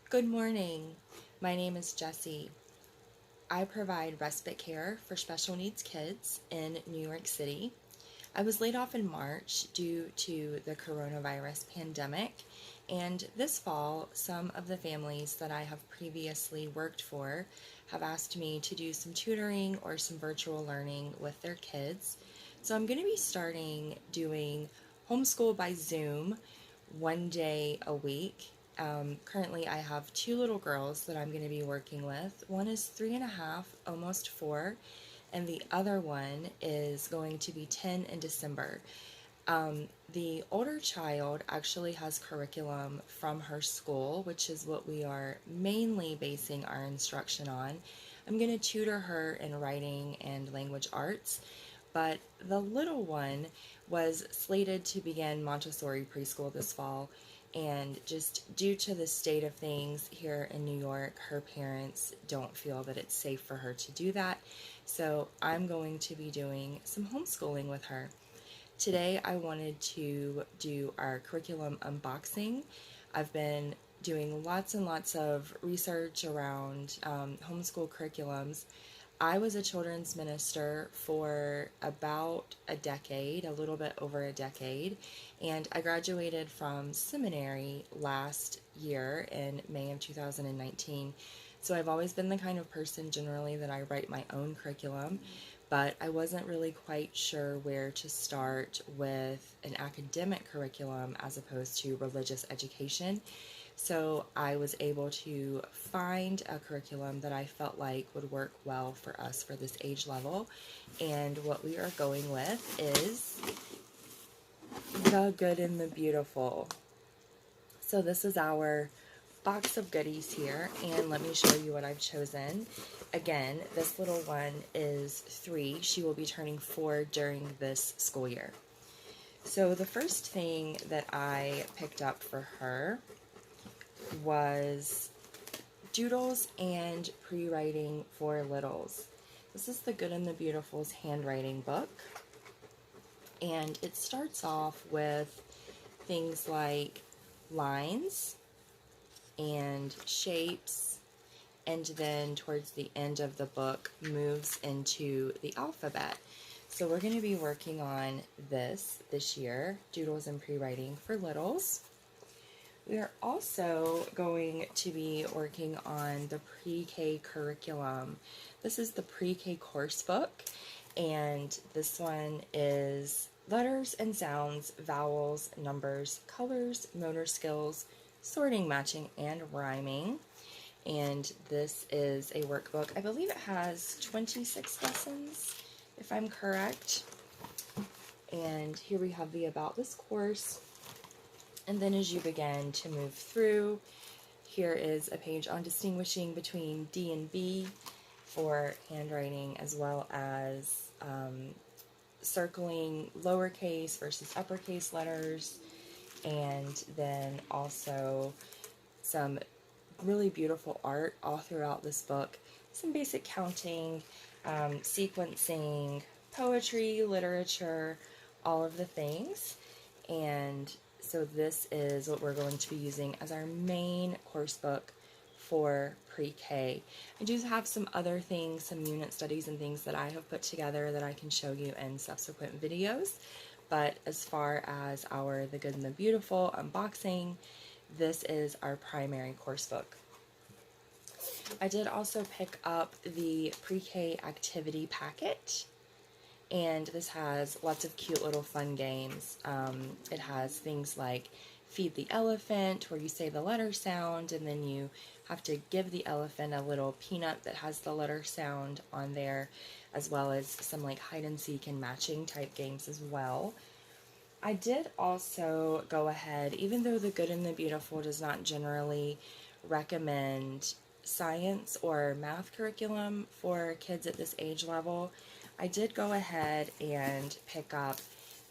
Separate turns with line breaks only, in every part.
Good morning. My name is Jessie. I provide respite care for special needs kids in New York City. I was laid off in March due to the coronavirus pandemic, and this fall, some of the families that I have previously worked for have asked me to do some tutoring or some virtual learning with their kids. So I'm going to be starting doing homeschool by Zoom 1 day a week. Currently, I have two little girls that I'm going to be working with. One is 3.5, almost 4, and the other one is going to be 10 in December. The older child actually has curriculum from her school, which is what we are mainly basing our instruction on. I'm going to tutor her in writing and language arts, but the little one was slated to begin Montessori preschool this fall, and just due to the state of things here in New York, her parents don't feel that it's safe for her to do that. So I'm going to be doing some homeschooling with her. Today I wanted to do our curriculum unboxing. I've been doing lots and lots of research around homeschool curriculums. I was a children's minister for about a decade, a little bit over a decade, and I graduated from seminary last year in May of 2019. So I've always been the kind of person generally that I write my own curriculum, but I wasn't really quite sure where to start with an academic curriculum as opposed to religious education. So I was able to find a curriculum that I felt like would work well for us for this age level. And what we are going with is The Good and the Beautiful. So this is our box of goodies here, and let me show you what I've chosen. Again, this little one is 3. She will be turning 4 during this school year. So the first thing that I picked up for her was Doodles and Pre-Writing for Littles. This is The Good and the Beautiful's handwriting book, and it starts off with things like lines and shapes, and then towards the end of the book moves into the alphabet. So we're going to be working on this year, Doodles and Pre-Writing for Littles. We are also going to be working on the pre-K curriculum. This is the pre-K course book, and this one is letters and sounds, vowels, numbers, colors, motor skills, sorting, matching, and rhyming. And this is a workbook. I believe it has 26 lessons, if I'm correct. And here we have the About This course. And then as you begin to move through, here is a page on distinguishing between D and B for handwriting, as well as circling lowercase versus uppercase letters, and then also some really beautiful art all throughout this book, some basic counting, sequencing, poetry, literature, all of the things. And so this is what we're going to be using as our main course book for pre-K. I do have some other things, some unit studies and things that I have put together that I can show you in subsequent videos. But as far as our The Good and the Beautiful unboxing, this is our primary course book. I did also pick up the pre-K activity packet, and this has lots of cute little fun games. It has things like Feed the Elephant, where you say the letter sound, and then you have to give the elephant a little peanut that has the letter sound on there, as well as some like hide and seek and matching type games as well. I did also go ahead, even though The Good and the Beautiful does not generally recommend science or math curriculum for kids at this age level, I did go ahead and pick up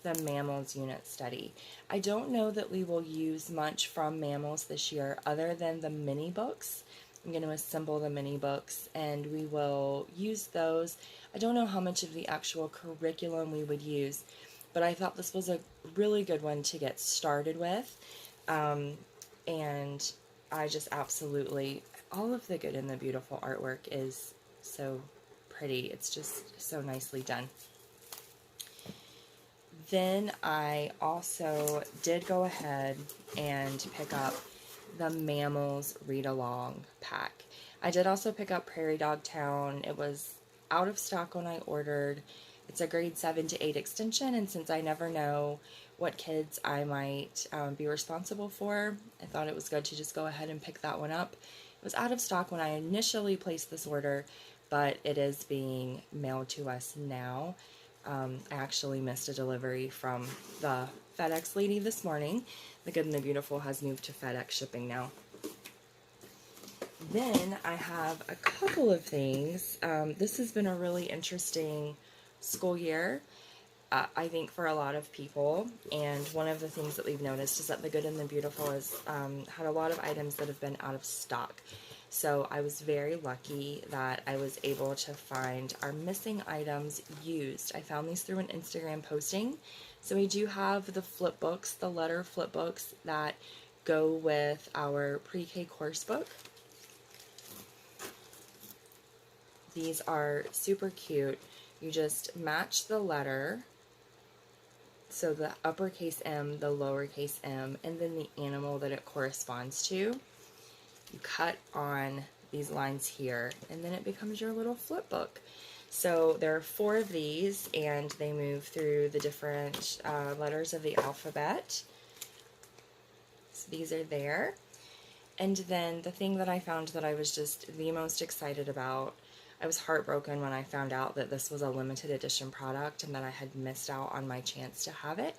the Mammals unit study. I don't know that we will use much from Mammals this year other than the mini books. I'm going to assemble the mini books and we will use those. I don't know how much of the actual curriculum we would use, but I thought this was a really good one to get started with. And I just absolutely, all of the Good and the Beautiful artwork is so pretty. It's just so nicely done. Then I also did go ahead and pick up the Mammals read-along pack. I did also pick up Prairie Dog Town. It was out of stock when I ordered. It's a grade 7 to 8 extension, and since I never know what kids I might be responsible for, I thought it was good to just go ahead and pick that one up. It was out of stock when I initially placed this order, but it is being mailed to us now. I actually missed a delivery from the FedEx lady this morning. The Good and the Beautiful has moved to FedEx shipping now. Then I have a couple of things. This has been a really interesting school year, I think, for a lot of people. And one of the things that we've noticed is that the Good and the Beautiful has had a lot of items that have been out of stock. So I was very lucky that I was able to find our missing items used. I found these through an Instagram posting. So we do have the flip books, the letter flip books that go with our pre-K course book. These are super cute. You just match the letter, so the uppercase M, the lowercase m, and then the animal that it corresponds to. You cut on these lines here, and then it becomes your little flip book. So there are 4 of these, and they move through the different letters of the alphabet. So these are there. And then the thing that I found that I was just the most excited about, I was heartbroken when I found out that this was a limited edition product and that I had missed out on my chance to have it.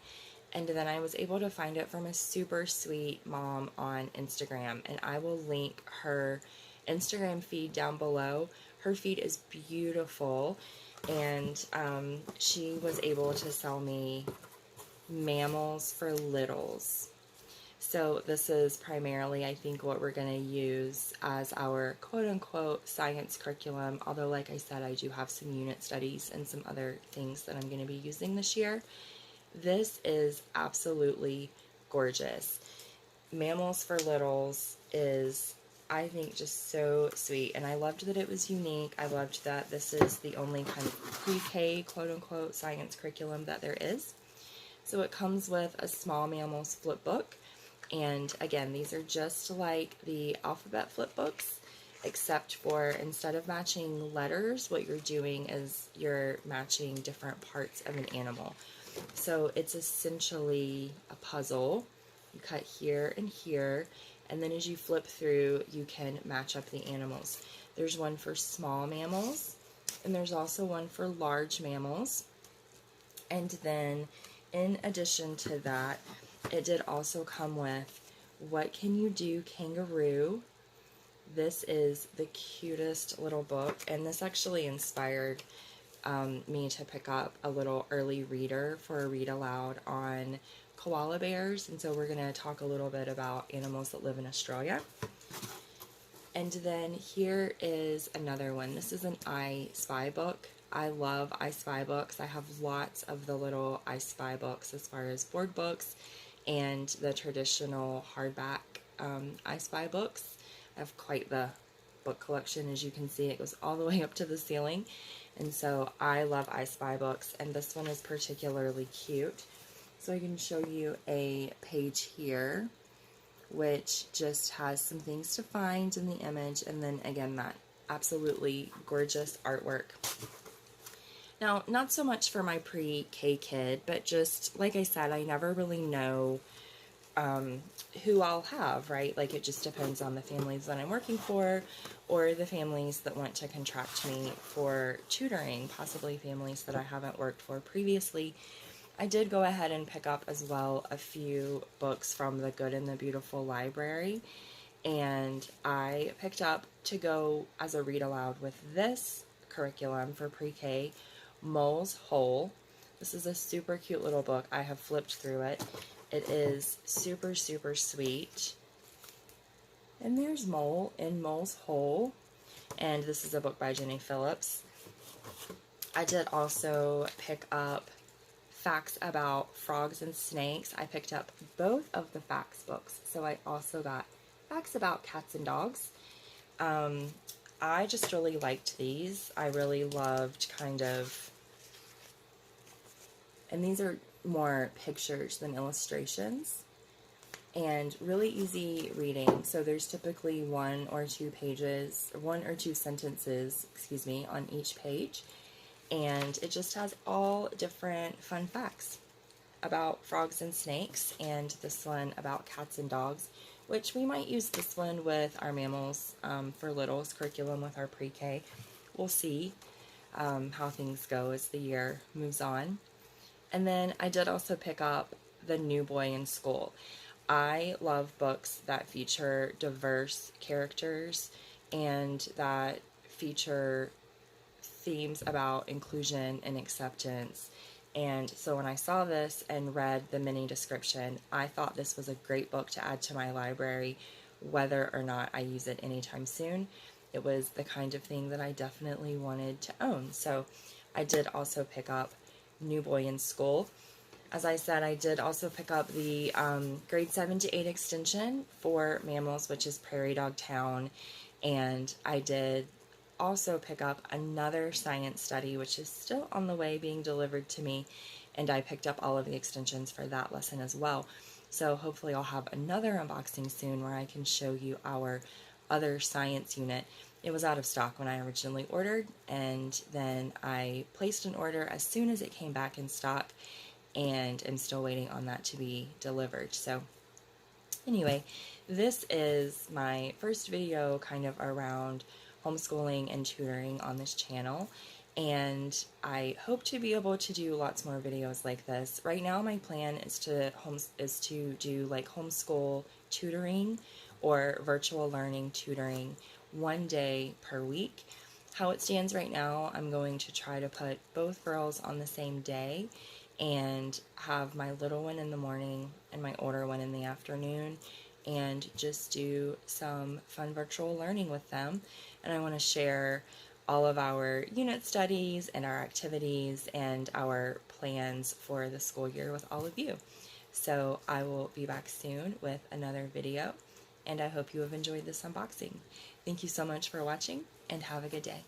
And then I was able to find it from a super sweet mom on Instagram, and I will link her Instagram feed down below. Her feed is beautiful, and she was able to sell me Mammals for littles. So this is primarily, I think, what we're going to use as our quote-unquote science curriculum, although like I said, I do have some unit studies and some other things that I'm going to be using this year. This is absolutely gorgeous. Mammals for Littles is, I think, just so sweet, and I loved that it was unique. I loved that this is the only kind of pre-K quote-unquote science curriculum that there is. So it comes with a small Mammals flip book, and again, these are just like the alphabet flip books, except for instead of matching letters, what you're doing is you're matching different parts of an animal. So it's essentially a puzzle. You cut here and here, and then as you flip through, you can match up the animals. There's one for small mammals, and there's also one for large mammals. And then, in addition to that, it did also come with What Can You Do, Kangaroo? This is the cutest little book, and this actually inspired me to pick up a little early reader for a read aloud on koala bears, and so we're going to talk a little bit about animals that live in Australia. And then here is another one. This is an I Spy book. I love I Spy books. I have lots of the little I Spy books as far as board books and the traditional hardback I Spy books. I have quite the book collection. As you can see, it goes all the way up to the ceiling. And so I love I Spy books, and this one is particularly cute. So I can show you a page here, which just has some things to find in the image, and then again, that absolutely gorgeous artwork. Now, not so much for my pre-K kid, but just, like I said, I never really know who I'll have, right? Like, it just depends on the families that I'm working for, or the families that want to contract me for tutoring, possibly families that I haven't worked for previously. I did go ahead and pick up as well a few books from the Good and the Beautiful library, and I picked up to go as a read aloud with this curriculum for pre-K, Mole's Hole. This is a super cute little book. I have flipped through it. It is super, super sweet. And there's Mole in Mole's Hole. And this is a book by Jenny Phillips. I did also pick up Facts About Frogs and Snakes. I picked up both of the facts books. So I also got facts about cats and dogs. I just really liked these. I really loved and these are more pictures than illustrations, and really easy reading. So there's typically one or two sentences, on each page, and it just has all different fun facts about frogs and snakes, and this one about cats and dogs, which we might use this one with our mammals for littles curriculum with our pre-K. We'll see how things go as the year moves on. And then I did also pick up The New Boy in School. I love books that feature diverse characters and that feature themes about inclusion and acceptance. And so when I saw this and read the mini description, I thought this was a great book to add to my library, whether or not I use it anytime soon. It was the kind of thing that I definitely wanted to own. So I did also pick up New Boy in School. As I said, I did also pick up the grade 7 to 8 extension for Mammals, which is Prairie Dog Town, and I did also pick up another science study, which is still on the way being delivered to me, and I picked up all of the extensions for that lesson as well. So hopefully I'll have another unboxing soon where I can show you our other science unit. It was out of stock when I originally ordered, and then I placed an order as soon as it came back in stock, and I'm still waiting on that to be delivered. So anyway, this is my first video kind of around homeschooling and tutoring on this channel, and I hope to be able to do lots more videos like this. Right now my plan is to do like homeschool tutoring or virtual learning tutoring one day per week. How it stands right now, I'm going to try to put both girls on the same day and have my little one in the morning and my older one in the afternoon, and just do some fun virtual learning with them. And I want to share all of our unit studies and our activities and our plans for the school year with all of you. So I will be back soon with another video, and I hope you have enjoyed this unboxing. Thank you so much for watching, and have a good day.